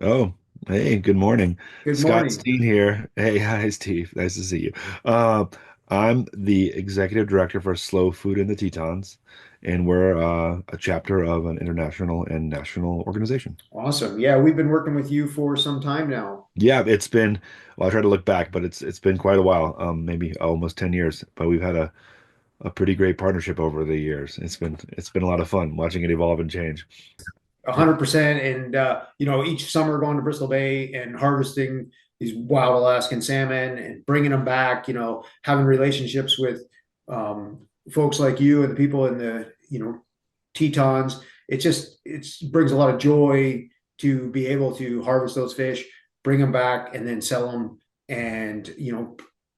Oh, hey, good morning. Good Scott morning. Steen here. Hey, hi, Steve. Nice to see you. Uh, I'm the executive director for Slow Food in the Tetons, and we're a chapter of an international and national organization. Awesome. Yeah, we've been working with you for some time now. Yeah, it's been, well, I try to look back, but it's been quite a while, maybe almost 10 years, but we've had a pretty great partnership over the years. It's been a lot of fun watching it evolve and change. 100%. And, each summer going to Bristol Bay and harvesting these wild Alaskan salmon and bringing them back, having relationships with folks like you and the people in the, Tetons. It brings a lot of joy to be able to harvest those fish, bring them back, and then sell them and,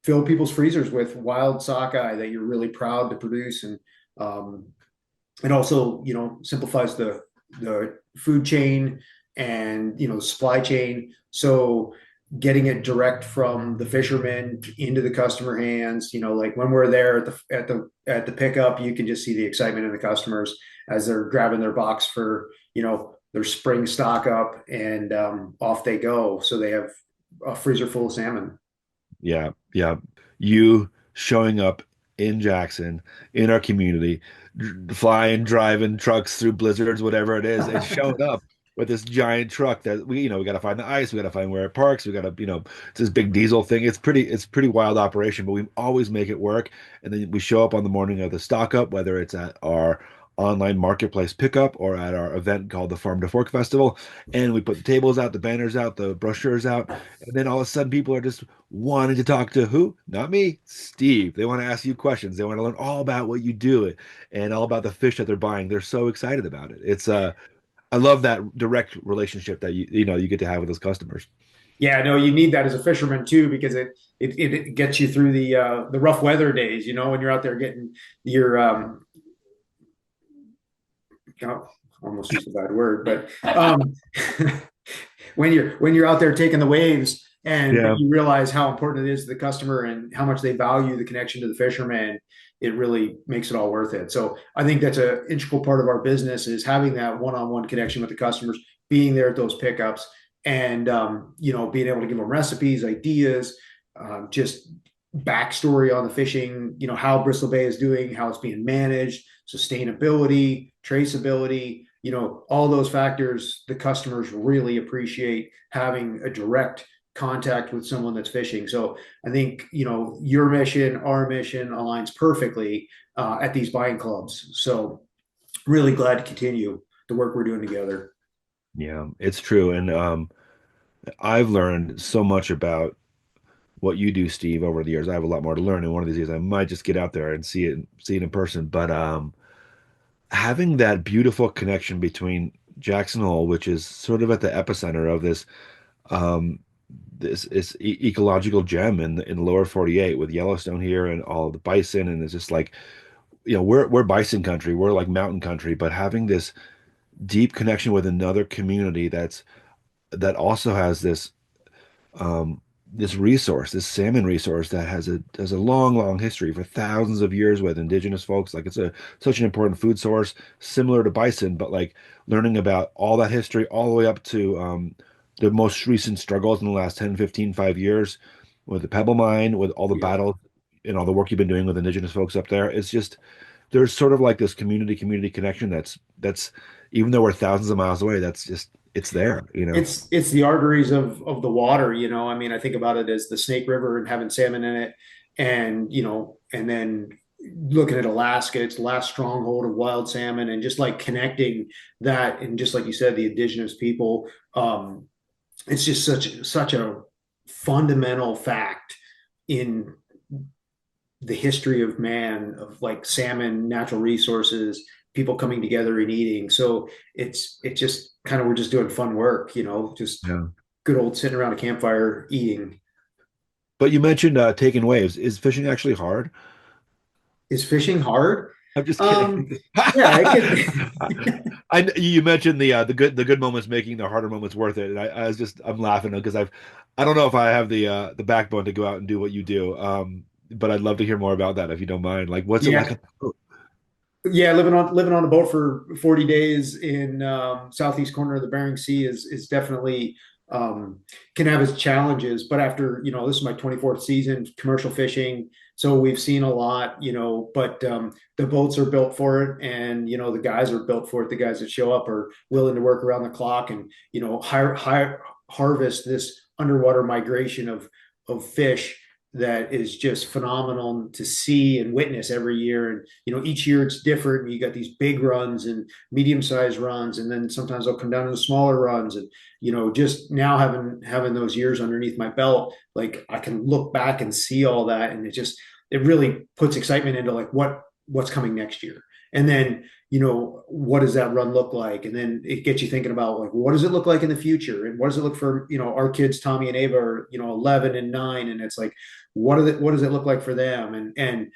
fill people's freezers with wild sockeye that you're really proud to produce. And um, it also, simplifies the food chain and the supply chain. So getting it direct from the fishermen into the customer hands, like when we're there at the pickup, you can just see the excitement in the customers as they're grabbing their box for their spring stock up, and off they go. So they have a freezer full of salmon. Yeah, yeah. You showing up in Jackson, in our community, flying, driving trucks through blizzards, whatever it is, and showing up with this giant truck that we got to find the ice, we got to find where it parks, we got to it's this big diesel thing. It's pretty wild operation, but we always make it work. And then we show up on the morning of the stock up, whether it's at our online marketplace pickup or at our event called the Farm to Fork Festival, and we put the tables out, the banners out, the brochures out, and then all of a sudden people are just wanting to talk to who? Not me, Steve. They want to ask you questions. They want to learn all about what you do and all about the fish that they're buying. They're so excited about it. I love that direct relationship that you get to have with those customers. Yeah, no, you need that as a fisherman too, because it gets you through the rough weather days, when you're out there getting your oh, almost used a bad word, but when you're out there taking the waves, but Yeah. you realize how important it is to the customer and how much they value the connection to the fisherman, it really makes it all worth it. So I think that's an integral part of our business, is having that one-on-one connection with the customers, being there at those pickups, and being able to give them recipes, ideas, just backstory on the fishing, how Bristol Bay is doing, how it's being managed, sustainability, traceability, all those factors. The customers really appreciate having a direct contact with someone that's fishing. So I think, your mission, our mission aligns perfectly at these buying clubs. So really glad to continue the work we're doing together. Yeah, it's true. And I've learned so much about what you do, Steve, over the years. I have a lot more to learn. And one of these days I might just get out there and see it in person. But having that beautiful connection between Jackson Hole, which is sort of at the epicenter of um, this ecological gem in the lower 48 with Yellowstone here and all the bison, and it's just like we're bison country, we're like mountain country, but having this deep connection with another community that also has um, this resource, this salmon resource that has a long history for thousands of years with indigenous folks. Like it's a such an important food source, similar to bison, but like learning about all that history all the way up to the most recent struggles in the last 10, 15, 5 years with the Pebble Mine, with all the Yeah. battles and all the work you've been doing with indigenous folks up there. It's just there's sort of like this community connection that's even though we're thousands of miles away, that's just it's there. It's the arteries of the water. I mean, I think about it as the Snake River and having salmon in it, and and then looking at Alaska, it's the last stronghold of wild salmon, and just like connecting that, and just like you said, the indigenous people. It's just such a fundamental fact in the history of man, of like salmon, natural resources, people coming together and eating. So it's just kind of, we're just doing fun work, just Yeah. good old sitting around a campfire eating. But you mentioned taking waves. Is fishing actually hard? Is fishing hard? I'm just Um, kidding. yeah, it could. You mentioned the good moments making the harder moments worth it, and I'm laughing because I don't know if I have the backbone to go out and do what you do. But I'd love to hear more about that if you don't mind. Like, what's it like Yeah, on the boat? Yeah, living on a boat for 40 days in southeast corner of the Bering Sea is definitely um, can have its challenges. But after, this is my 24th season commercial fishing, so we've seen a lot, but the boats are built for it, and the guys are built for it. The guys that show up are willing to work around the clock and harvest this underwater migration of fish that is just phenomenal to see and witness every year. And each year it's different. You got these big runs and medium-sized runs, and then sometimes they'll come down to the smaller runs. And just now having those years underneath my belt, like I can look back and see all that, and it really puts excitement into like what's coming next year. And then what does that run look like? And then it gets you thinking about like what does it look like in the future, and what does it look for our kids, Tommy and Ava, are 11 and 9, and it's like what does it look like for them, and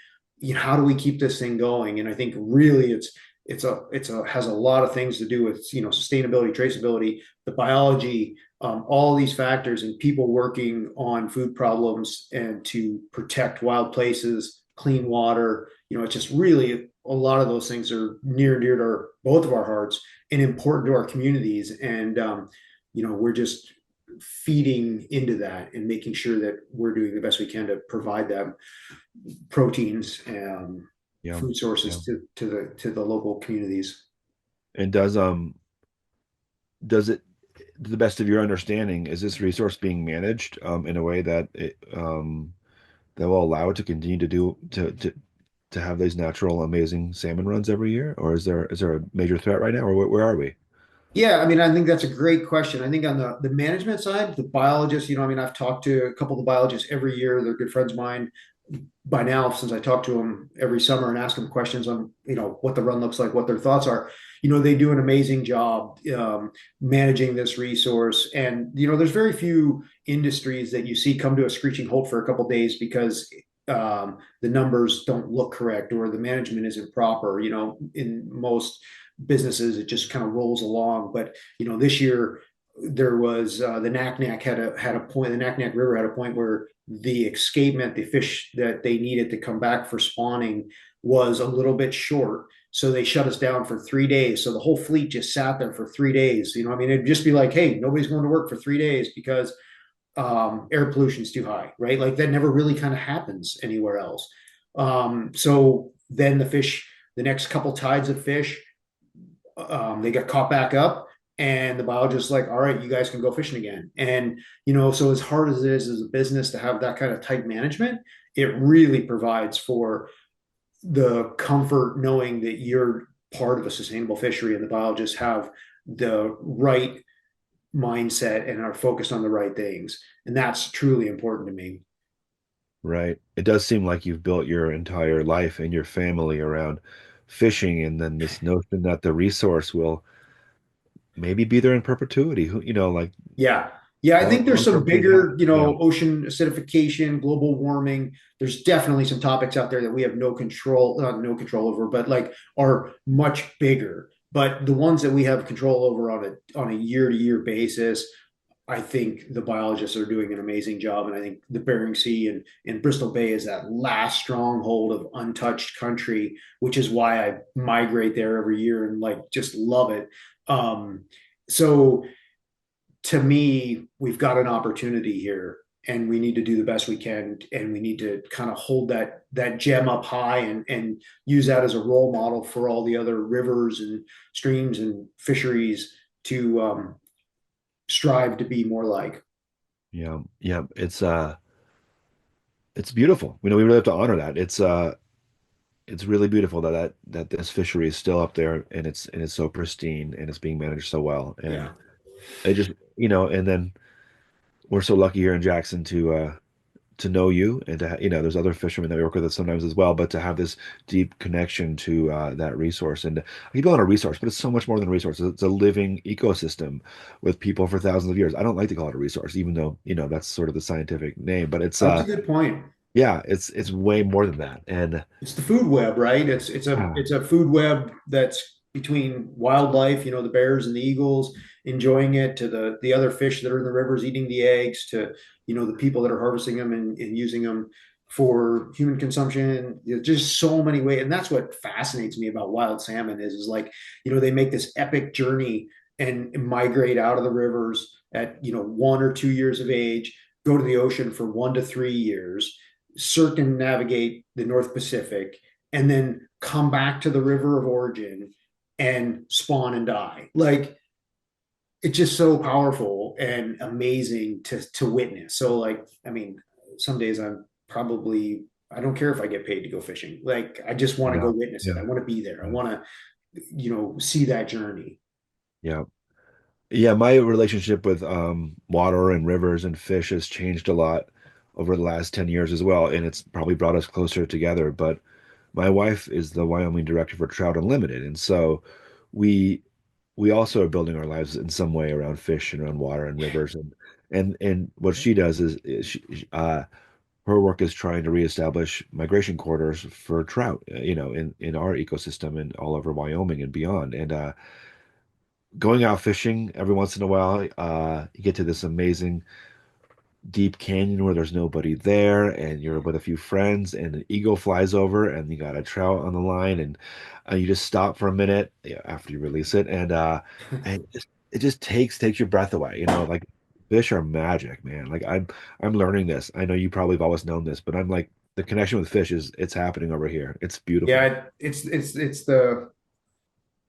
how do we keep this thing going? And I think really it's a has a lot of things to do with sustainability, traceability, the biology, all these factors, and people working on food problems and to protect wild places, clean water. It's just really a lot of those things are near and dear to both of our hearts and important to our communities. And we're just feeding into that and making sure that we're doing the best we can to provide them proteins and Yeah, food yeah. sources to the local communities. And does it, to the best of your understanding, is this resource being managed in a way that that will allow it to continue to to have these natural amazing salmon runs every year, or is there a major threat right now, or where are we? Yeah, I mean, I think that's a great question. I think on the management side, the biologists, I mean, I've talked to a couple of the biologists every year. They're good friends of mine by now, since I talk to them every summer and ask them questions on, what the run looks like, what their thoughts are. They do an amazing job managing this resource. And, there's very few industries that you see come to a screeching halt for a couple of days because the numbers don't look correct or the management isn't proper. In most businesses, it just kind of rolls along. But, this year, there was the Naknek had a point. The Naknek River had a point where the escapement, the fish that they needed to come back for spawning, was a little bit short. So they shut us down for 3 days. So the whole fleet just sat there for 3 days. I mean, it'd just be like, hey, nobody's going to work for 3 days because air pollution is too high, right? Like that never really kind of happens anywhere else. So then the next couple tides of fish, they got caught back up, and the biologist like, all right, you guys can go fishing again. And so as hard as it is as a business to have that kind of tight management, it really provides for the comfort knowing that you're part of a sustainable fishery and the biologists have the right mindset and are focused on the right things. And that's truly important to me. Right. It does seem like you've built your entire life and your family around fishing, and then this notion that the resource will maybe be there in perpetuity. Who, like Yeah. Yeah, I think there's some long-term change happen. bigger, Yeah. ocean acidification, global warming. There's definitely some topics out there that we have not no control over, but like are much bigger. But the ones that we have control over on a year to year basis, I think the biologists are doing an amazing job. And I think the Bering Sea and Bristol Bay is that last stronghold of untouched country, which is why I migrate there every year and like just love it. So to me, we've got an opportunity here, and we need to do the best we can, and we need to kind of hold that gem up high and use that as a role model for all the other rivers and streams and fisheries to strive to be more like. Yeah. Yeah. It's beautiful. We really have to honor that. It's really beautiful that this fishery is still up there, and it's so pristine, and it's being managed so well. And Yeah. it just, and then we're so lucky here in Jackson to know you, and there's other fishermen that we work with sometimes as well, but to have this deep connection to that resource. And I keep calling it a resource, but it's so much more than a resource. It's a living ecosystem with people for thousands of years. I don't like to call it a resource, even though that's sort of the scientific name, but That's a good point. yeah, it's way more than that. And It's the food web, right? It's a food web that's between wildlife, the bears and the eagles enjoying it, to the other fish that are in the rivers eating the eggs, to the people that are harvesting them and using them. for human consumption. Just so many ways, and that's what fascinates me about wild salmon is like, they make this epic journey and migrate out of the rivers at 1 or 2 years of age, go to the ocean for 1 to 3 years, circumnavigate the North Pacific, and then come back to the river of origin and spawn and die. Like, it's just so powerful and amazing to witness. So like, I mean, some days I don't care if I get paid to go fishing. Like, I just want to go Yeah. witness it. I Yeah. want to be there. I Yeah. want to, see that journey. Yeah. Yeah, my relationship with water and rivers and fish has changed a lot over the last 10 years as well, and it's probably brought us closer together. But my wife is the Wyoming director for Trout Unlimited, and so we we also are building our lives in some way around fish and around water and rivers, and what she does is her work is trying to reestablish migration corridors for trout, in our ecosystem and all over Wyoming and beyond. And going out fishing every once in a while, you get to this amazing deep canyon where there's nobody there, and you're with a few friends, and an eagle flies over, and you got a trout on the line, and you just stop for a minute, after you release it, and it just takes your breath away. Like fish are magic, man. Like I'm learning this. I know you probably have always known this, but I'm like the connection with fish is it's happening over here. It's beautiful. Yeah, it's the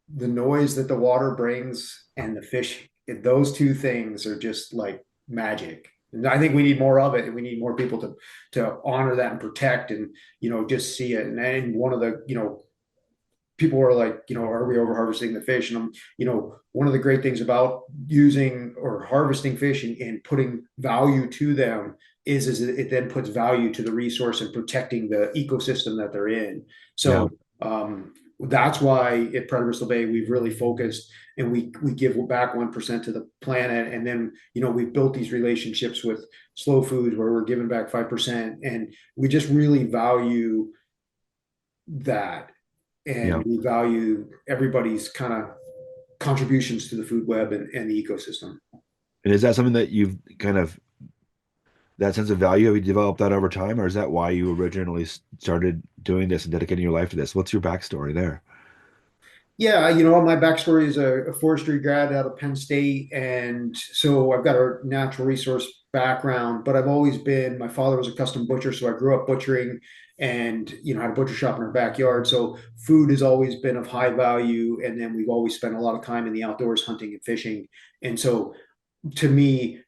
noise that the water brings and the fish. Those two things are just like magic. And I think we need more of it, and we need more people to honor that and protect, and just see it. And one of the people are like, are we over harvesting the fish? And one of the great things about using or harvesting fish and putting value to them is it then puts value to the resource and protecting the ecosystem that they're in. Yeah. So that's why at Bristol Bay we've really focused, and we give back 1% to the planet, and then we've built these relationships with Slow Foods where we're giving back 5%, and we just really value that, Yeah. and we value everybody's kind of contributions to the food web and the ecosystem. And is that something that you've kind of that sense of value, have you developed that over time, or is that why you originally started doing this and dedicating your life to this? What's your backstory there? Yeah, my backstory is a forestry grad out of Penn State, and so I've got a natural resource background. But I've always been. My father was a custom butcher, so I grew up butchering, and had a butcher shop in our backyard. So food has always been of high value, and then we've always spent a lot of time in the outdoors, hunting and fishing. And so, to me,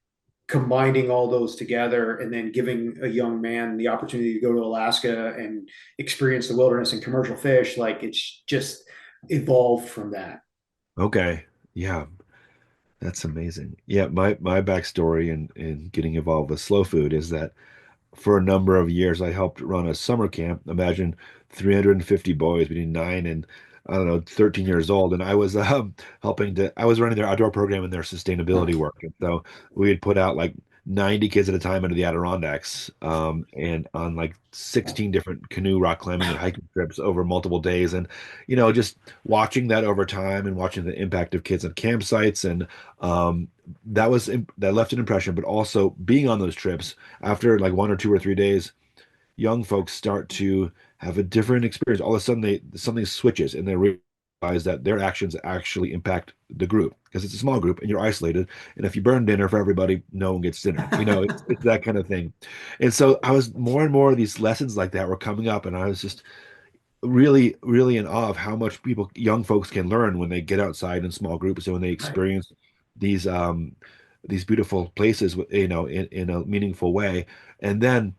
combining all those together and then giving a young man the opportunity to go to Alaska and experience the wilderness and commercial fish, like, it's just evolved from that. Okay. Yeah, that's amazing. Yeah, my backstory in getting involved with slow food is that for a number of years I helped run a summer camp. Imagine 350 boys between 9 and I don't know 13 years old, and I was I was running their outdoor program and their sustainability work. And so we had put out like 90 kids at a time into the Adirondacks, and on like 16 different canoe, rock climbing, and hiking trips over multiple days. And just watching that over time and watching the impact of kids on campsites, and that left an impression. But also being on those trips after like 1 or 2 or 3 days, young folks start to have a different experience. All of a sudden, something switches, and they realize that their actions actually impact the group because it's a small group and you're isolated. And if you burn dinner for everybody, no one gets dinner. It's that kind of thing. And so I was more and more of these lessons like that were coming up, and I was just really, really in awe of how much young folks can learn when they get outside in small groups and when they Right. experience these um these beautiful places, in a meaningful way. And then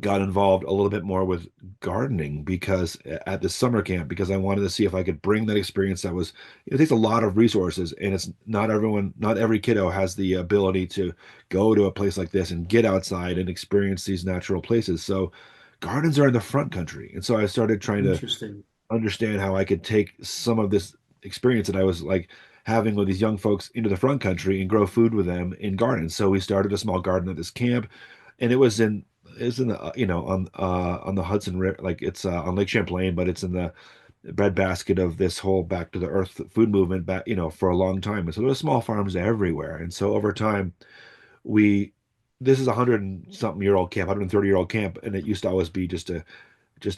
got involved a little bit more with gardening because at the summer camp, because I wanted to see if I could bring that experience that was, it takes a lot of resources, and it's not every kiddo has the ability to go to a place like this and get outside and experience these natural places. So gardens are in the front country. And so I started trying to Interesting. understand how I could take some of this experience that I was like having with these young folks into the front country and grow food with them in gardens. So we started a small garden at this camp, and it was in the on the Hudson River, like it's on Lake Champlain, but it's in the breadbasket of this whole back to the earth food movement back, for a long time. And so there were small farms everywhere. And so over time, we this is a 100 and something year old camp, 130-year-old camp, and it used to always be just a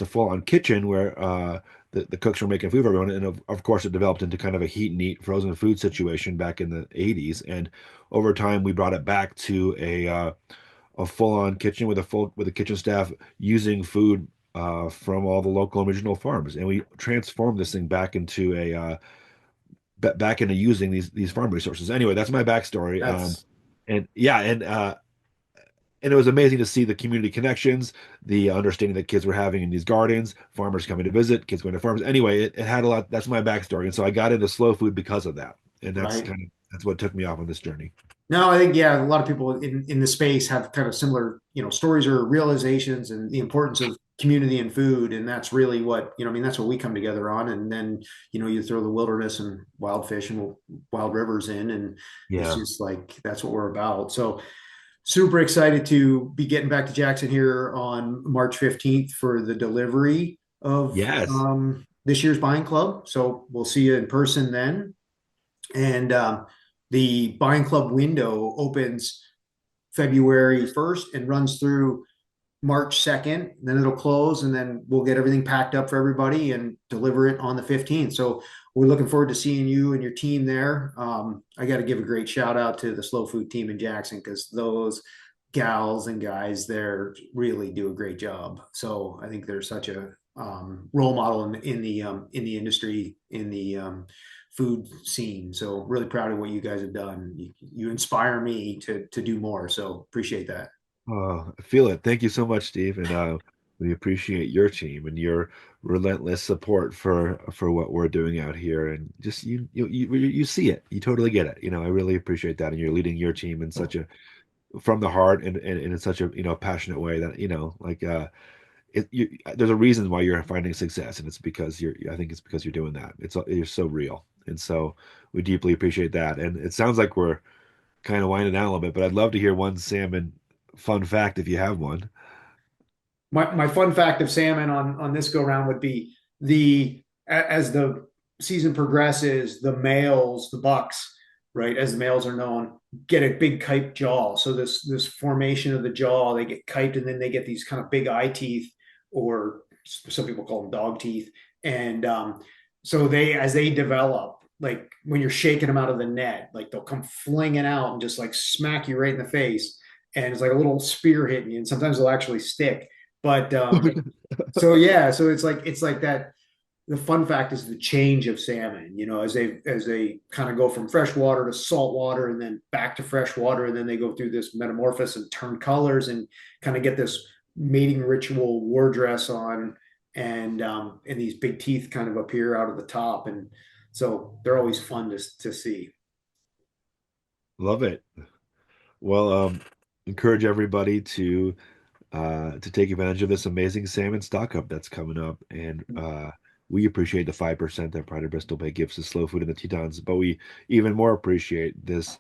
full-on kitchen where the cooks were making food for everyone. And of course, it developed into kind of a heat and eat frozen food situation back in the 80s. And over time, we brought it back to a full-on kitchen with a kitchen staff using food from all the local and regional farms. And we transformed this thing back into using these farm resources. Anyway, that's my backstory. That's And yeah, and it was amazing to see the community connections, the understanding that kids were having in these gardens, farmers coming to visit, kids going to farms. Anyway, it had a lot. That's my backstory, and so I got into slow food because of that, and right. that's what took me off on this journey. No, I think yeah, a lot of people in the space have kind of similar, stories or realizations and the importance of community and food, and that's really what, I mean, that's what we come together on. And then, you throw the wilderness and wild fish and wild rivers in, and it's Yeah. just like that's what we're about. So super excited to be getting back to Jackson here on March 15th for the delivery of Yes. this year's buying club. So we'll see you in person then. And the buying club window opens February 1st and runs through March 2nd. Then it'll close, and then we'll get everything packed up for everybody and deliver it on the 15th. So we're looking forward to seeing you and your team there. I got to give a great shout out to the Slow Food team in Jackson, because those gals and guys there really do a great job. So I think they're such a role model in the industry, in the food scene. So really proud of what you guys have done. You inspire me to do more. So appreciate that. Oh, I feel it. Thank you so much, Steve, and we appreciate your team and your relentless support for what we're doing out here. And just you see it, you totally get it. I really appreciate that, and you're leading your team in such a from the heart and in such a passionate way that like there's a reason why you're finding success, and it's because I think it's because you're doing that. You're so real, and so we deeply appreciate that. And it sounds like we're kind of winding down a little bit, but I'd love to hear one salmon fun fact if you have one. My fun fact of salmon on this go round would be as the season progresses, the males, the bucks, right, as the males are known, get a big kite jaw. So this formation of the jaw, they get kiped, and then they get these kind of big eye teeth, or some people call them dog teeth. And so they, as they develop, like when you're shaking them out of the net, like they'll come flinging out and just like smack you right in the face. And it's like a little spear hitting you, and sometimes they'll actually stick. But so yeah, so it's like that. The fun fact is the change of salmon, as they kind of go from freshwater to saltwater and then back to freshwater, and then they go through this metamorphosis and turn colors and kind of get this mating ritual war dress on, and these big teeth kind of appear out of the top, and so they're always fun to see. Love it. Well, encourage everybody to take advantage of this amazing salmon stock up that's coming up, and we appreciate the 5% that Pride of Bristol Bay gives to Slow Food and the Tetons, but we even more appreciate this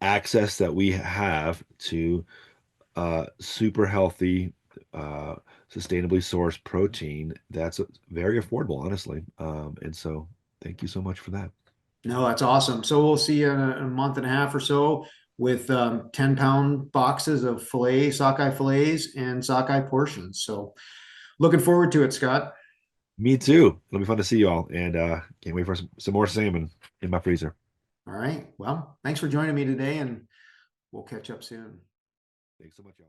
access that we have to super healthy, uh, sustainably sourced protein that's very affordable, honestly. And so, thank you so much for that. No, that's awesome. So we'll see you in a month and a half or so with 10-pound boxes of sockeye fillets and sockeye portions. So looking forward to it, Scott. Me too. It'll be fun to see you all, and can't wait for some more salmon in my freezer. All right. Well, thanks for joining me today, and we'll catch up soon. Thanks so much, y'all.